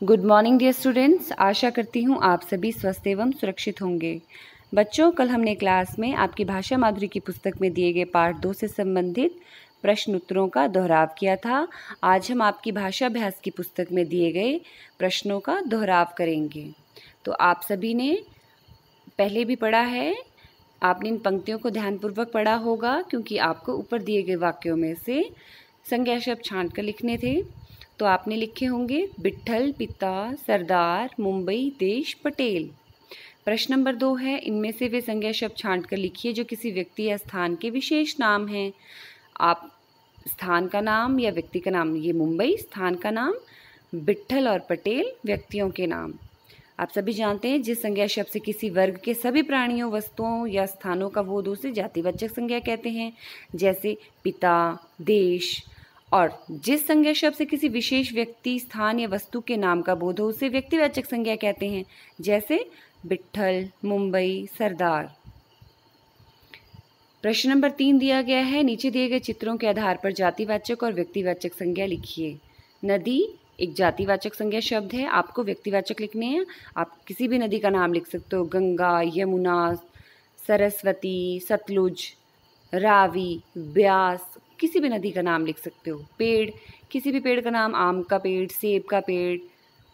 Good morning dear students. आशा करती हूँ आप सभी स्वस्थ एवं सुरक्षित होंगे। बच्चों, कल हमने क्लास में आपकी भाषा माधुरी की पुस्तक में दिए गए पाठ 2 से संबंधित प्रश्न उत्तरों का दोहराव किया था। आज हम आपकी भाषा अभ्यास की पुस्तक में दिए गए प्रश्नों का दोहराव करेंगे। तो आप सभी ने पहले भी पढ़ा है, आपने इन पंक्तियों को ध्यानपूर्वक पढ़ा होगा क्योंकि आपको ऊपर दिए गए वाक्यों में से संज्ञा शब्द छांट कर लिखने थे। तो आपने लिखे होंगे विट्ठल, पिता, सरदार, मुंबई, देश, पटेल। प्रश्न नंबर 2 है, इनमें से वे संज्ञा शब्द छांट कर लिखिए जो किसी व्यक्ति या स्थान के विशेष नाम हैं। आप स्थान का नाम या व्यक्ति का नाम, ये मुंबई स्थान का नाम, विट्ठल और पटेल व्यक्तियों के नाम। आप सभी जानते हैं जिस संज्ञा शब्द से किसी वर्ग के सभी प्राणियों, वस्तुओं या स्थानों का बोध उसे जातिवाचक संज्ञा कहते हैं, जैसे पिता, देश। और जिस संज्ञा शब्द से किसी विशेष व्यक्ति, स्थान या वस्तु के नाम का बोध हो उसे व्यक्तिवाचक संज्ञा कहते हैं, जैसे विट्ठल, मुंबई, सरदार। प्रश्न नंबर 3 दिया गया है, नीचे दिए गए चित्रों के आधार पर जातिवाचक और व्यक्तिवाचक संज्ञा लिखिए। नदी एक जातिवाचक संज्ञा शब्द है, आपको व्यक्तिवाचक लिखने हैं। आप किसी भी नदी का नाम लिख सकते हो, गंगा, यमुना, सरस्वती, सतलुज, रावी, ब्यास, किसी भी नदी का नाम लिख सकते हो। पेड़, किसी भी पेड़ का नाम, आम का पेड़, सेब का पेड़।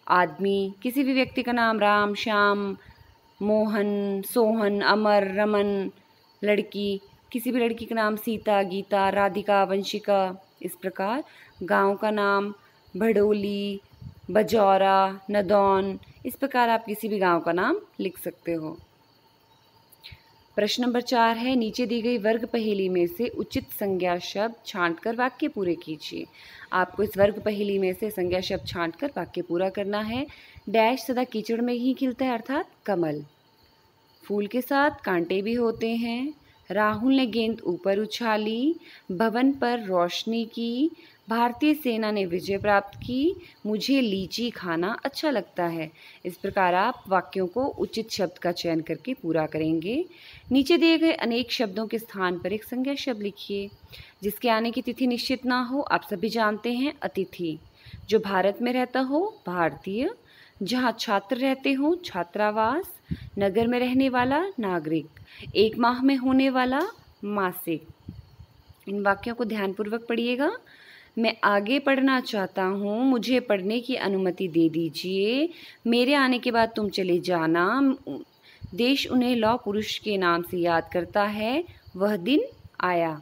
आदमी, किसी भी व्यक्ति का नाम, राम, श्याम, मोहन, सोहन, अमर, रमन। लड़की, किसी भी लड़की का नाम, सीता, गीता, राधिका, वंशिका। इस प्रकार गांव का नाम, भड़ोली, बजौरा, नदौन। इस प्रकार आप किसी भी गांव का नाम लिख सकते हो। प्रश्न नंबर 4 है, नीचे दी गई वर्ग पहेली में से उचित संज्ञा शब्द छांटकर वाक्य पूरे कीजिए। आपको इस वर्ग पहेली में से संज्ञा शब्द छांटकर वाक्य पूरा करना है। डैश सदा कीचड़ में ही खिलता है, अर्थात कमल। फूल के साथ कांटे भी होते हैं। राहुल ने गेंद ऊपर उछाली। भवन पर रोशनी की। भारतीय सेना ने विजय प्राप्त की। मुझे लीची खाना अच्छा लगता है। इस प्रकार आप वाक्यों को उचित शब्द का चयन करके पूरा करेंगे। नीचे दिए गए अनेक शब्दों के स्थान पर एक संज्ञा शब्द लिखिए जिसके आने की तिथि निश्चित ना हो। आप सभी जानते हैं अतिथि। जो भारत में रहता हो, भारतीय। जहाँ छात्र रहते हो, छात्रावास। नगर में रहने वाला, नागरिक। एक माह में होने वाला, मासिक। इन वाक्यों को ध्यानपूर्वक पढ़िएगा। मैं आगे पढ़ना चाहता हूँ, मुझे पढ़ने की अनुमति दे दीजिए। मेरे आने के बाद तुम चले जाना। देश उन्हें लौह पुरुष के नाम से याद करता है। वह दिन आया।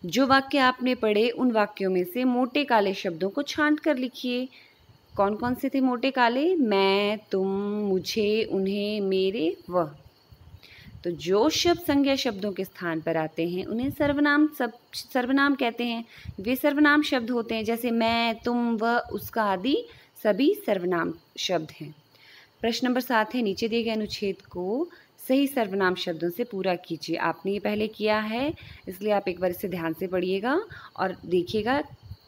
जो वाक्य आपने पढ़े उन वाक्यों में से मोटे काले शब्दों को छांट कर लिखिए। कौन कौन से थे मोटे काले? मैं, तुम, मुझे, उन्हें, मेरे, वह। तो जो शब्द संज्ञा शब्दों के स्थान पर आते हैं उन्हें सर्वनाम कहते हैं। वे सर्वनाम शब्द होते हैं, जैसे मैं, तुम, वह, उसका आदि सभी सर्वनाम शब्द हैं। प्रश्न नंबर 7 है, नीचे दिए गए अनुच्छेद को सही सर्वनाम शब्दों से पूरा कीजिए। आपने ये पहले किया है, इसलिए आप एक बार इसे ध्यान से पढ़िएगा और देखिएगा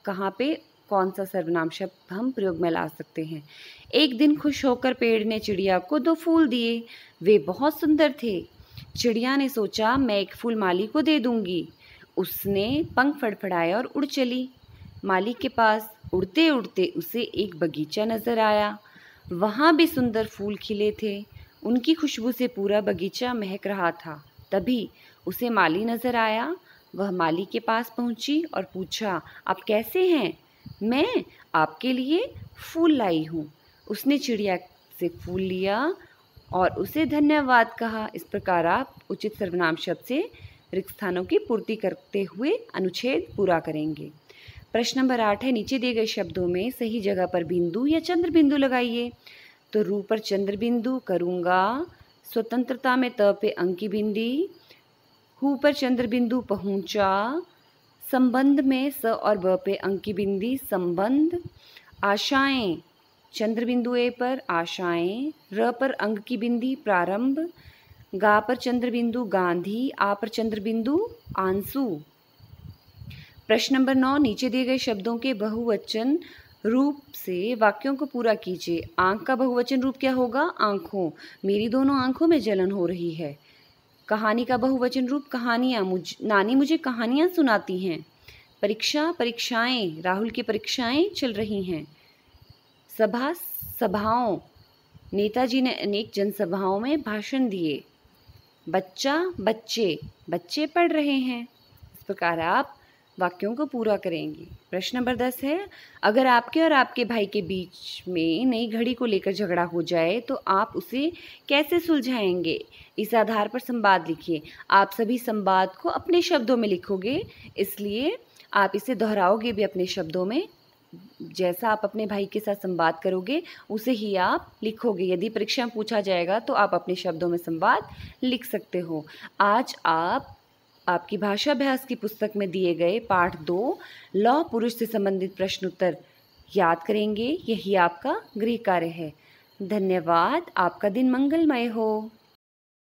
कहाँ पे कौन सा सर्वनाम शब्द हम प्रयोग में ला सकते हैं। एक दिन खुश होकर पेड़ ने चिड़िया को 2 फूल दिए। वे बहुत सुंदर थे। चिड़िया ने सोचा मैं एक फूल माली को दे दूंगी। उसने पंख फड़फड़ाए और उड़ चली। माली के पास उड़ते उड़ते उसे एक बगीचा नजर आया। वहाँ भी सुंदर फूल खिले थे। उनकी खुशबू से पूरा बगीचा महक रहा था। तभी उसे माली नजर आया। वह माली के पास पहुंची और पूछा, आप कैसे हैं? मैं आपके लिए फूल लाई हूँ। उसने चिड़िया से फूल लिया और उसे धन्यवाद कहा। इस प्रकार आप उचित सर्वनाम शब्द से रिक्त स्थानों की पूर्ति करते हुए अनुच्छेद पूरा करेंगे। प्रश्न नंबर 8 है, नीचे दिए गए शब्दों में सही जगह पर बिंदु या चंद्र बिंदु लगाइए। तो रू पर चंद्र बिंदु करूँगा। स्वतंत्रता में त पे अंकी बिंदी। हु पर चंद्र बिंदु पहुँचा। संबंध में स और ब पे अंकी बिंदी, संबंध। आशाएं, चंद्र बिंदु ए पर आशाएं। र पर अंक की बिंदी, प्रारंभ। गा पर चंद्र बिंदु गांधी। आ पर चंद्र बिंदु आंसू। प्रश्न नंबर 9, नीचे दिए गए शब्दों के बहुवचन रूप से वाक्यों को पूरा कीजिए। आंख का बहुवचन रूप क्या होगा? आंखों। मेरी दोनों आंखों में जलन हो रही है। कहानी का बहुवचन रूप कहानियाँ। नानी मुझे कहानियाँ सुनाती हैं। परीक्षा, परीक्षाएं। राहुल की परीक्षाएं चल रही हैं। सभाओं, नेताजी ने अनेक जनसभाओं में भाषण दिए। बच्चा, बच्चे, बच्चे पढ़ रहे हैं। इस प्रकार आप वाक्यों को पूरा करेंगे। प्रश्न नंबर 10 है, अगर आपके और आपके भाई के बीच में नई घड़ी को लेकर झगड़ा हो जाए तो आप उसे कैसे सुलझाएंगे? इस आधार पर संवाद लिखिए। आप सभी संवाद को अपने शब्दों में लिखोगे, इसलिए आप इसे दोहराओगे भी अपने शब्दों में। जैसा आप अपने भाई के साथ संवाद करोगे उसे ही आप लिखोगे। यदि परीक्षा में पूछा जाएगा तो आप अपने शब्दों में संवाद लिख सकते हो। आज आप आपकी भाषा अभ्यास की पुस्तक में दिए गए पाठ 2 लौह पुरुष से संबंधित प्रश्न उत्तर याद करेंगे। यही आपका गृह कार्य है। धन्यवाद। आपका दिन मंगलमय हो।